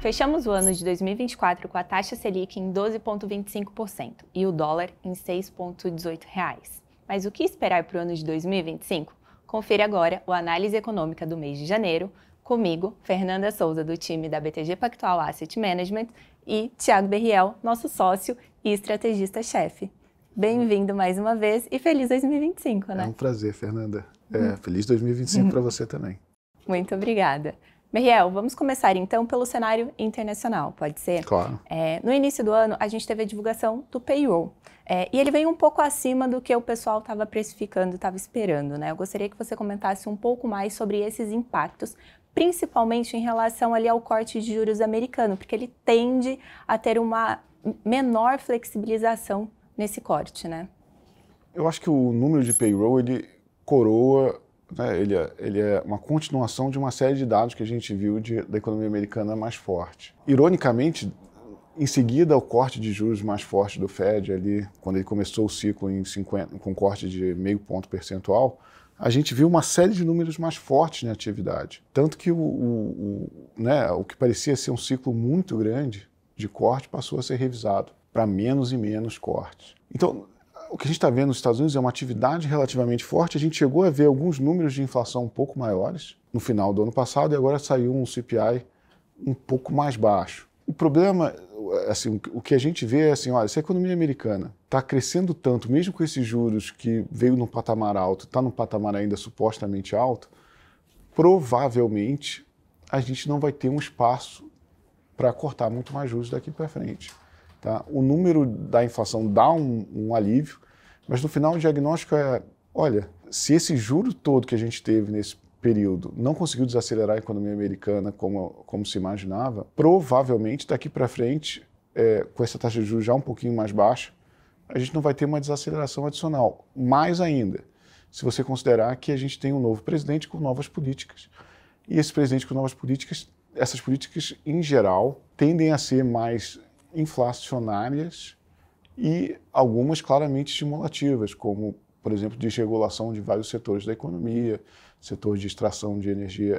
Fechamos o ano de 2024 com a taxa Selic em 12,25% e o dólar em R$ 6,18. Mas o que esperar para o ano de 2025? Confira agora o Análise Econômica do mês de janeiro, comigo, Fernanda Souza, do time da BTG Pactual Asset Management, e Thiago Berriel, nosso sócio e estrategista-chefe. Bem-vindo mais uma vez e feliz 2025, né? É um prazer, Fernanda. Feliz 2025 para você também. Muito obrigada. Berriel, vamos começar então pelo cenário internacional, pode ser? Claro. No início do ano, a gente teve a divulgação do payroll. E ele veio um pouco acima do que o pessoal estava precificando, estava esperando, né? Eu gostaria que você comentasse um pouco mais sobre esses impactos, principalmente em relação ali ao corte de juros americano, porque ele tende a ter uma menor flexibilização nesse corte, né? Eu acho que o número de payroll, ele coroa, né, ele é uma continuação de uma série de dados que a gente viu da economia americana mais forte. Ironicamente, em seguida ao corte de juros mais forte do Fed, ali, quando ele começou o ciclo com corte de 0,5 ponto percentual, a gente viu uma série de números mais fortes na atividade. Tanto que o que parecia ser um ciclo muito grande de corte passou a ser revisado para menos e menos cortes. Então, o que a gente está vendo nos Estados Unidos é uma atividade relativamente forte. A gente chegou a ver alguns números de inflação um pouco maiores no final do ano passado e agora saiu um CPI um pouco mais baixo. O problema, assim, o que a gente vê é assim, olha, se a economia americana está crescendo tanto, mesmo com esses juros que veio num patamar alto, está num patamar ainda supostamente alto, provavelmente a gente não vai ter um espaço para cortar muito mais juros daqui para frente. Tá? O número da inflação dá um alívio, mas no final o diagnóstico é, olha, se esse juro todo que a gente teve nesse período não conseguiu desacelerar a economia americana como se imaginava, provavelmente daqui para frente, com essa taxa de juros já um pouquinho mais baixa, a gente não vai ter uma desaceleração adicional. Mais ainda, se você considerar que a gente tem um novo presidente com novas políticas. E esse presidente com novas políticas, essas políticas em geral tendem a ser mais inflacionárias e algumas claramente estimulativas, como, por exemplo, desregulação de vários setores da economia, setor de extração de energia,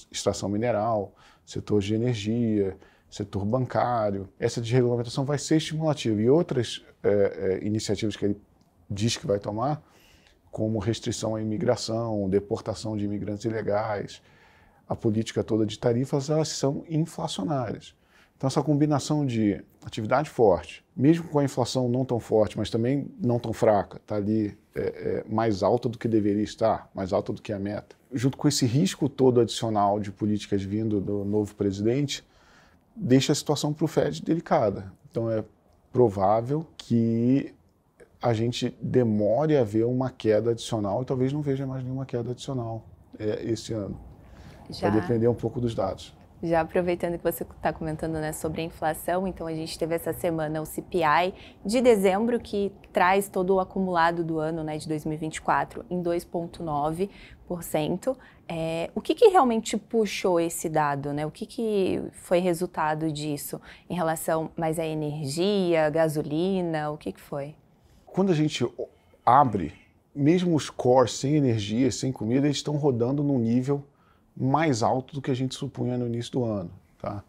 extração mineral, setor de energia, setor bancário. Essa desregulamentação vai ser estimulativa. E outras iniciativas que ele diz que vai tomar, como restrição à imigração, deportação de imigrantes ilegais, a política toda de tarifas, elas são inflacionárias. Então, essa combinação de atividade forte, mesmo com a inflação não tão forte, mas também não tão fraca, está ali mais alta do que deveria estar, mais alta do que a meta, junto com esse risco todo adicional de políticas vindo do novo presidente, deixa a situação para o Fed delicada. Então, é provável que a gente demore a ver uma queda adicional e talvez não veja mais nenhuma queda adicional esse ano. Vai depender um pouco dos dados. Já aproveitando que você está comentando, né, sobre a inflação, então a gente teve essa semana o CPI de dezembro, que traz todo o acumulado do ano, né, de 2024 em 2,9%. O que realmente puxou esse dado, né? O que foi resultado disso em relação mais à energia, gasolina, o que foi? Quando a gente abre, mesmo os cores sem energia, sem comida, eles estão rodando num nível mais alto do que a gente supunha no início do ano. Tá?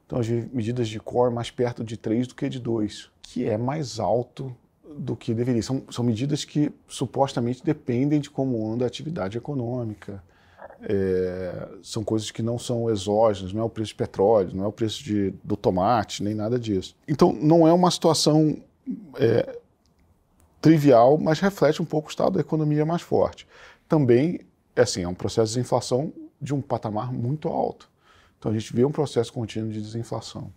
Então, as medidas de core mais perto de 3 do que de 2, que é mais alto do que deveria. São medidas que supostamente dependem de como anda a atividade econômica. São coisas que não são exógenas, não é o preço de petróleo, não é o preço do tomate, nem nada disso. Então, não é uma situação trivial, mas reflete um pouco o estado da economia mais forte. Também, é um processo de inflação de um patamar muito alto. Então, a gente vê um processo contínuo de desinflação,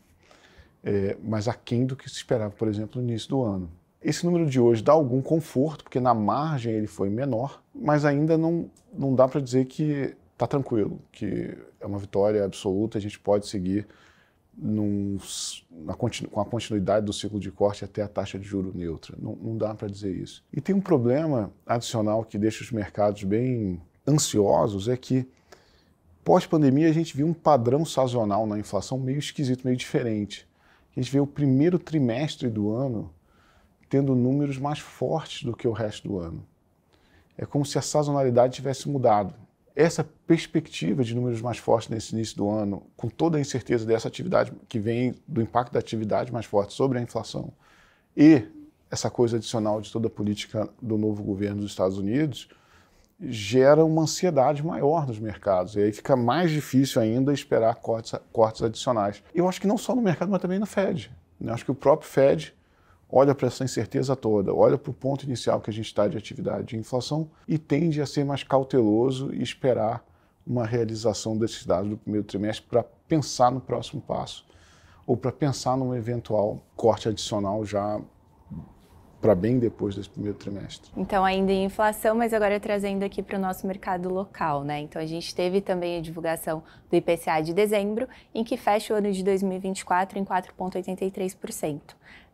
mas aquém do que se esperava, por exemplo, no início do ano. Esse número de hoje dá algum conforto, porque na margem ele foi menor, mas ainda não dá para dizer que está tranquilo, que é uma vitória absoluta, a gente pode seguir com a continuidade do ciclo de corte até a taxa de juro neutra. Não dá para dizer isso. E tem um problema adicional que deixa os mercados bem ansiosos, é que pós-pandemia a gente viu um padrão sazonal na inflação meio esquisito, meio diferente. A gente vê o primeiro trimestre do ano tendo números mais fortes do que o resto do ano. É como se a sazonalidade tivesse mudado. essa perspectiva de números mais fortes nesse início do ano, com toda a incerteza dessa atividade que vem do impacto da atividade mais forte sobre a inflação e essa coisa adicional de toda a política do novo governo dos Estados Unidos, gera uma ansiedade maior nos mercados. E aí fica mais difícil ainda esperar cortes adicionais. Eu acho que não só no mercado, mas também no Fed. Eu acho que o próprio Fed olha para essa incerteza toda, olha para o ponto inicial que a gente está de atividade de inflação e tende a ser mais cauteloso e esperar uma realização desses dados do primeiro trimestre para pensar no próximo passo ou para pensar num eventual corte adicional já para bem depois desse primeiro trimestre. Então, ainda em inflação, mas agora trazendo aqui para o nosso mercado local, né? Então, a gente teve também a divulgação do IPCA de dezembro, em que fecha o ano de 2024 em 4,83%,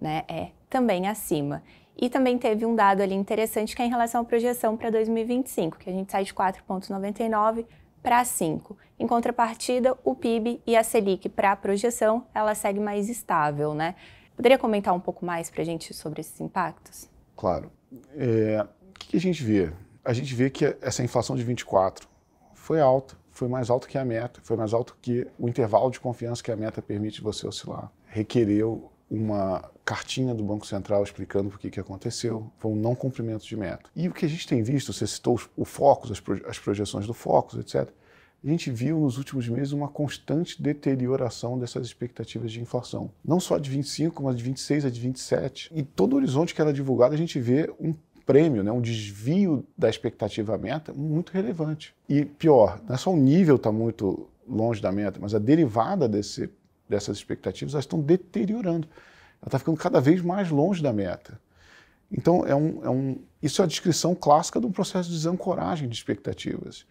né? É também acima. E também teve um dado ali interessante que é em relação à projeção para 2025, que a gente sai de 4,99% para 5%. Em contrapartida, o PIB e a Selic para a projeção, ela segue mais estável, né? Poderia comentar um pouco mais para a gente sobre esses impactos? Claro. O que a gente vê? A gente vê que essa inflação de 24 foi alta, foi mais alta que a meta, foi mais alta que o intervalo de confiança que a meta permite você oscilar. Requereu uma cartinha do Banco Central explicando por que aconteceu, foi um não cumprimento de meta. E o que a gente tem visto, você citou o Focus, as projeções do Focus, etc., a gente viu nos últimos meses uma constante deterioração dessas expectativas de inflação. Não só de 25, mas de 26 a de 27. E todo o horizonte que era divulgado, a gente vê um prêmio, né, um desvio da expectativa à meta muito relevante. E pior, não é só o nível está muito longe da meta, mas a derivada dessas expectativas elas estão deteriorando. Ela está ficando cada vez mais longe da meta. Então, isso é a descrição clássica de um processo de desancoragem de expectativas.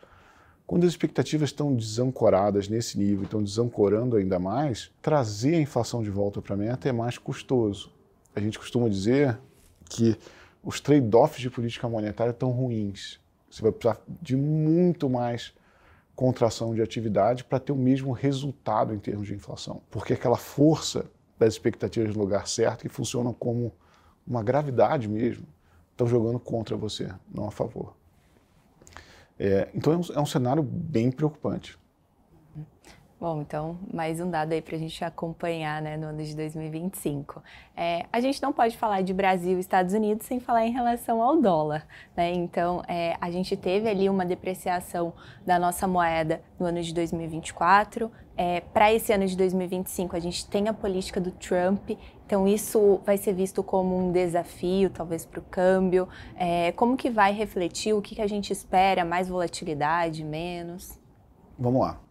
Quando as expectativas estão desancoradas nesse nível, estão desancorando ainda mais, trazer a inflação de volta para a meta é mais custoso. A gente costuma dizer que os trade-offs de política monetária estão ruins. Você vai precisar de muito mais contração de atividade para ter o mesmo resultado em termos de inflação. Porque aquela força das expectativas no lugar certo, que funcionam como uma gravidade mesmo, estão jogando contra você, não a favor. Então é um cenário bem preocupante. Bom, então, mais um dado aí para a gente acompanhar, né, no ano de 2025. A gente não pode falar de Brasil e Estados Unidos sem falar em relação ao dólar, né? Então, a gente teve ali uma depreciação da nossa moeda no ano de 2024. Para esse ano de 2025, a gente tem a política do Trump, então isso vai ser visto como um desafio, talvez, para o câmbio. Como que vai refletir? O que a gente espera? Mais volatilidade, menos? Vamos lá.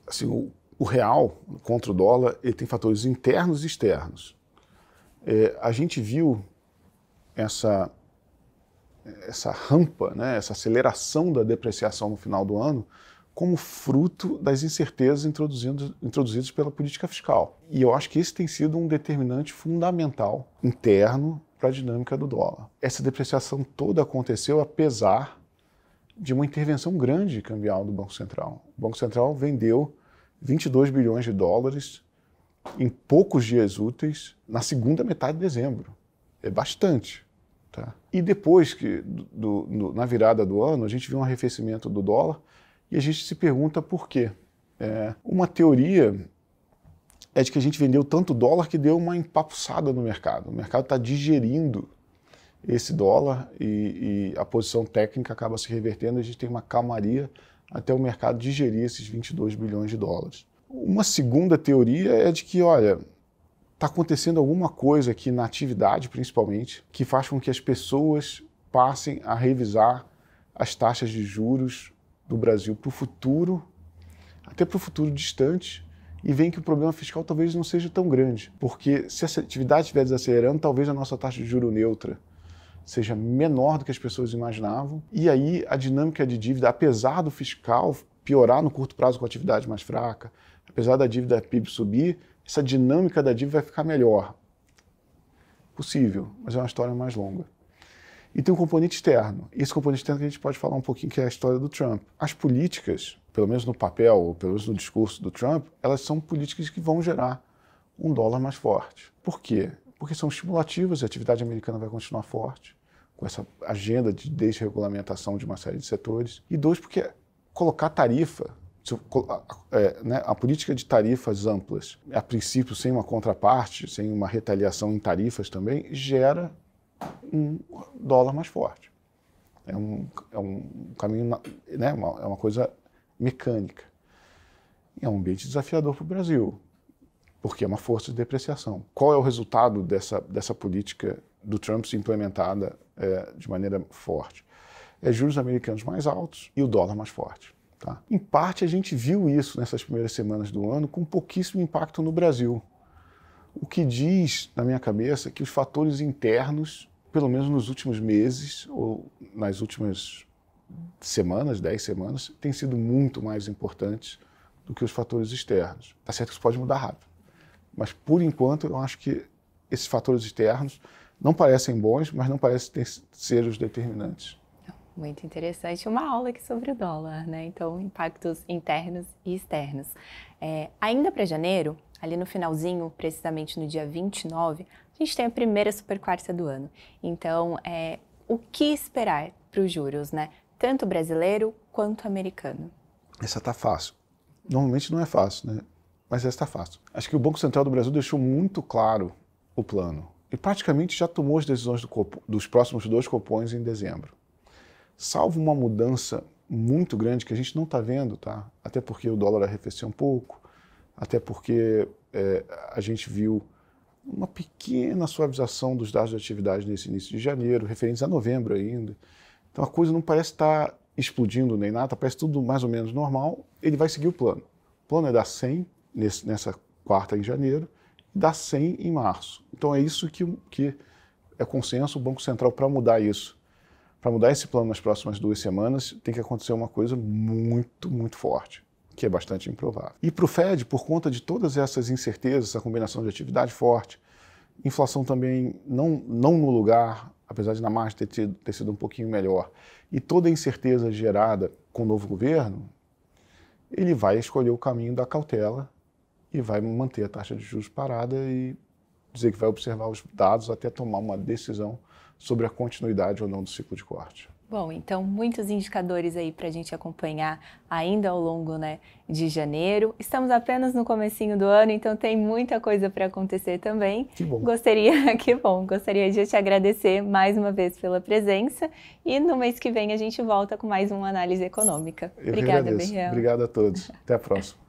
Assim, o real contra o dólar ele tem fatores internos e externos. A gente viu essa rampa, né, essa aceleração da depreciação no final do ano como fruto das incertezas introduzidas pela política fiscal. E eu acho que esse tem sido um determinante fundamental interno para a dinâmica do dólar. Essa depreciação toda aconteceu apesar de uma intervenção grande cambial do Banco Central. O Banco Central vendeu 22 bilhões de dólares em poucos dias úteis na segunda metade de dezembro. É bastante. Tá? E depois, na virada do ano, a gente viu um arrefecimento do dólar e a gente se pergunta por quê. Uma teoria é de que a gente vendeu tanto dólar que deu uma empapuçada no mercado. O mercado está digerindo esse dólar e a posição técnica acaba se revertendo, a gente tem uma calmaria até o mercado digerir esses 22 bilhões de dólares. Uma segunda teoria é de que, olha, está acontecendo alguma coisa aqui na atividade, principalmente, que faz com que as pessoas passem a revisar as taxas de juros do Brasil para o futuro, até para o futuro distante, e veem que o problema fiscal talvez não seja tão grande, porque se essa atividade estiver desacelerando, talvez a nossa taxa de juro neutra seja menor do que as pessoas imaginavam, e aí a dinâmica de dívida, apesar do fiscal piorar no curto prazo com a atividade mais fraca, apesar da dívida PIB subir, essa dinâmica da dívida vai ficar melhor. Possível, mas é uma história mais longa. E tem um componente externo. Esse componente externo que a gente pode falar um pouquinho, que é a história do Trump. As políticas, pelo menos no papel, ou pelo menos no discurso do Trump, elas são políticas que vão gerar um dólar mais forte. Por quê? Porque são estimulativas, a atividade americana vai continuar forte, com essa agenda de desregulamentação de uma série de setores. E 2, porque colocar tarifa, né, a política de tarifas amplas, a princípio sem uma contraparte, sem uma retaliação em tarifas também, gera um dólar mais forte. É um caminho, né, é uma coisa mecânica. É um ambiente desafiador para o Brasil, porque é uma força de depreciação. Qual é o resultado dessa política do Trump se implementada de maneira forte? É juros americanos mais altos e o dólar mais forte. Tá? Em parte, a gente viu isso nessas primeiras semanas do ano com pouquíssimo impacto no Brasil. O que diz, na minha cabeça, que os fatores internos, pelo menos nos últimos meses ou nas últimas semanas, 10 semanas, têm sido muito mais importantes do que os fatores externos. Tá certo que isso pode mudar rápido, mas por enquanto eu acho que esses fatores externos não parecem bons, mas não parecem ser os determinantes. Muito interessante, uma aula aqui sobre o dólar, né? Então, impactos internos e externos. Ainda para janeiro, ali no finalzinho, precisamente no dia 29, a gente tem a primeira super quarta do ano. Então, o que esperar para os juros, né? Tanto brasileiro quanto americano? Essa tá fácil. Normalmente não é fácil, né? Mas essa tá fácil. Acho que o Banco Central do Brasil deixou muito claro o plano. E praticamente já tomou as decisões dos próximos 2 copões em dezembro. Salvo uma mudança muito grande que a gente não está vendo, tá? Até porque o dólar arrefeceu um pouco, até porque a gente viu uma pequena suavização dos dados de atividade nesse início de janeiro, referentes a novembro ainda. Então a coisa não parece estar explodindo nem nada, parece tudo mais ou menos normal. Ele vai seguir o plano. O plano é dar 100 nessa quarta em janeiro e dar 100 em março. Então é isso que é consenso o Banco Central para mudar isso. Para mudar esse plano nas próximas 2 semanas, tem que acontecer uma coisa muito, muito forte, que é bastante improvável. E para o Fed, por conta de todas essas incertezas, essa combinação de atividade forte, inflação também não no lugar, apesar de na margem ter sido um pouquinho melhor, e toda a incerteza gerada com o novo governo, ele vai escolher o caminho da cautela e vai manter a taxa de juros parada e dizer que vai observar os dados até tomar uma decisão sobre a continuidade ou não do ciclo de corte. Bom, então muitos indicadores aí para a gente acompanhar ainda ao longo, né, de janeiro. Estamos apenas no comecinho do ano, então tem muita coisa para acontecer também. Que bom. Gostaria de te agradecer mais uma vez pela presença e no mês que vem a gente volta com mais uma análise econômica. Obrigada, Berriel. Obrigado a todos. Até a próxima.